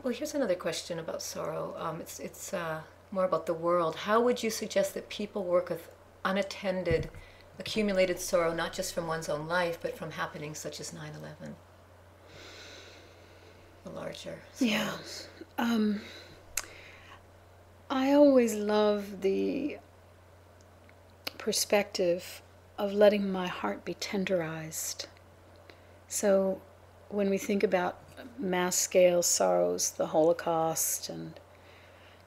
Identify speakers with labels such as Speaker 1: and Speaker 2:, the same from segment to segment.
Speaker 1: Well, here's another question about sorrow. It's more about the world. How would you suggest that people work with unattended, accumulated sorrow, not just from one's own life, but from happenings such as 9/11, the larger
Speaker 2: Yeah.
Speaker 1: sorrows?
Speaker 2: I always love the perspective of letting my heart be tenderized. So when we think about mass scale sorrows, the Holocaust and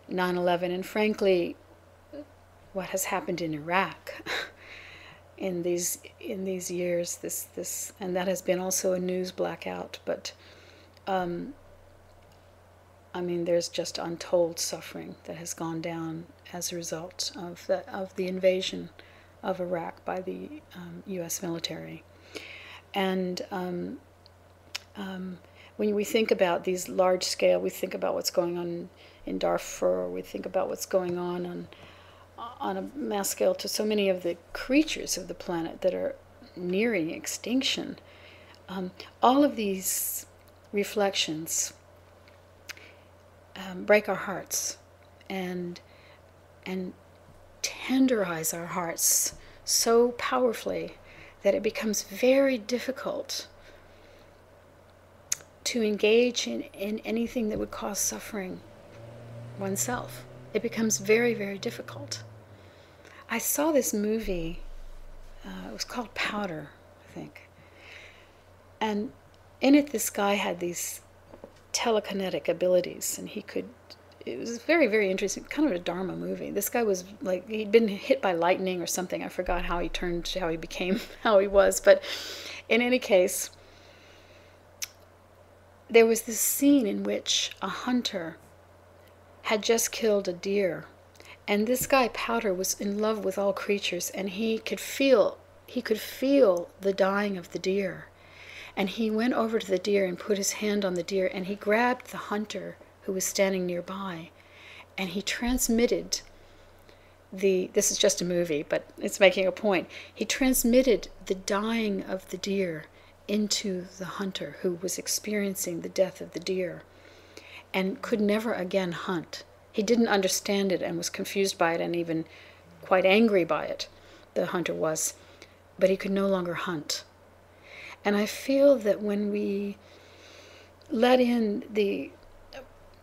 Speaker 2: 9/11, and frankly, what has happened in Iraq in these years, this and that has been also a news blackout. But I mean, there's just untold suffering that has gone down as a result of the invasion of Iraq by the U.S. military. And when we think about these large scale, we think about what's going on in Darfur, we think about what's going on a mass scale to so many of the creatures of the planet that are nearing extinction. All of these reflections break our hearts and tenderize our hearts so powerfully that it becomes very difficult to engage in anything that would cause suffering oneself. It becomes very, very difficult. I saw this movie, it was called Powder, I think. And in it, this guy had these telekinetic abilities, and it was very, very interesting, kind of a Dharma movie. This guy was like, he'd been hit by lightning or something. I forgot how he became, how he was. But in any case, there was this scene in which a hunter had just killed a deer. And this guy, Powder, was in love with all creatures, and he could feel the dying of the deer. And he went over to the deer and put his hand on the deer, and he grabbed the hunter who was standing nearby, and he transmitted this is just a movie, but it's making a point. He transmitted the dying of the deer into the hunter who was experiencing the death of the deer and could never again hunt. He didn't understand it and was confused by it and even quite angry by it, the hunter was, but he could no longer hunt. And I feel that when we let in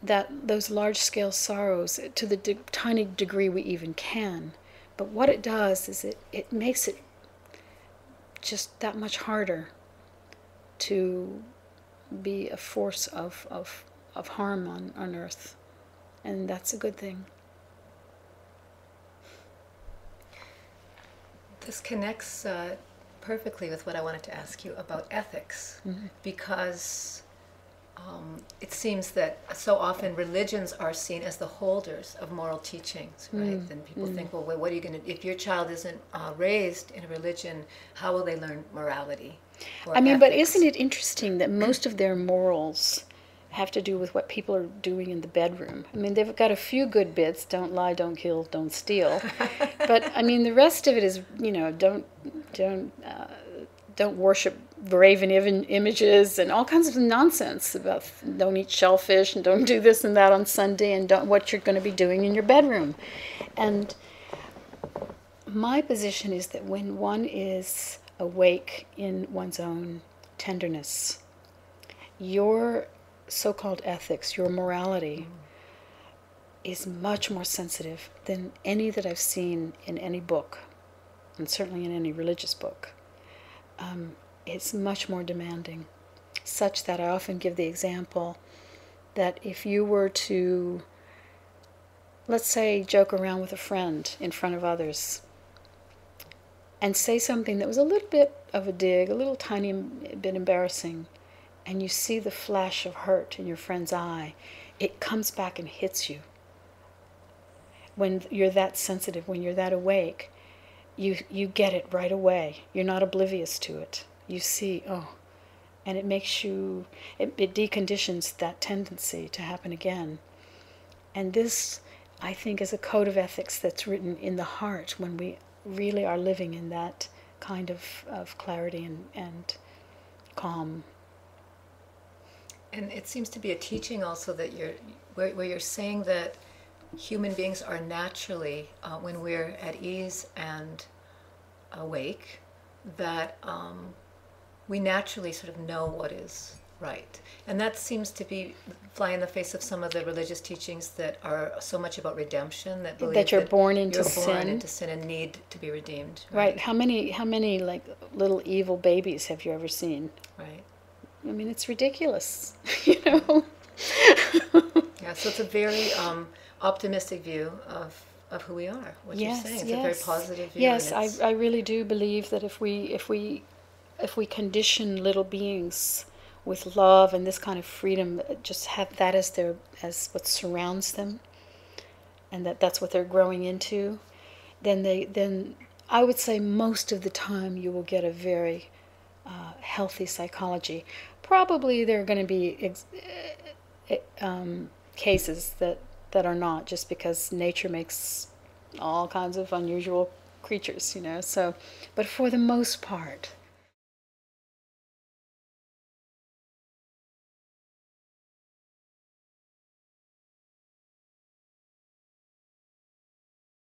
Speaker 2: those large-scale sorrows to the tiny degree we even can, but what it does is it makes it just that much harder to be a force of harm on Earth. And that's a good thing.
Speaker 1: This connects perfectly with what I wanted to ask you about ethics, because it seems that so often religions are seen as the holders of moral teachings, right? And people think, well, what are you going to, if your child isn't raised in a religion, how will they learn morality or
Speaker 2: I mean, but
Speaker 1: ethics?
Speaker 2: isn't it interesting that most of their morals have to do with what people are doing in the bedroom? I mean, they've got a few good bits: don't lie, don't kill, don't steal. But I mean, the rest of it is, don't worship graven images and all kinds of nonsense about don't eat shellfish and don't do this and that on Sunday and don't what you're going to be doing in your bedroom. And my position is that when one is awake in one's own tenderness, your so-called ethics, your morality, is much more sensitive than any that I've seen in any book, and certainly in any religious book. It's much more demanding, such that I often give the example that if you were to, let's say, joke around with a friend in front of others and say something that was a little bit of a dig, a little tiny bit embarrassing, and you see the flash of hurt in your friend's eye, it comes back and hits you. When you're that sensitive, when you're that awake, you get it right away. You're not oblivious to it. You see, and it makes you, it deconditions that tendency to happen again. And this, I think, is a code of ethics that's written in the heart when we really are living in that kind of clarity and calm.
Speaker 1: And it seems to be a teaching also that where you're saying that human beings are naturally, when we're at ease and awake, that we naturally sort of know what is right. And that seems to be fly in the face of some of the religious teachings that are so much about redemption, that believe
Speaker 2: that you're born into
Speaker 1: sin and need to be redeemed.
Speaker 2: Right. How many like little evil babies have you ever seen?
Speaker 1: Right.
Speaker 2: I mean, it's ridiculous, you know.
Speaker 1: Yeah, so it's a very optimistic view of who we are. What you're saying, it's a very positive view.
Speaker 2: Yes, I really do believe that if we condition little beings with love and this kind of freedom, just have that as what surrounds them, and that's what they're growing into, then I would say most of the time you will get a very healthy psychology. Probably there are going to be cases that are not, just because nature makes all kinds of unusual creatures, you know. So, but for the most part,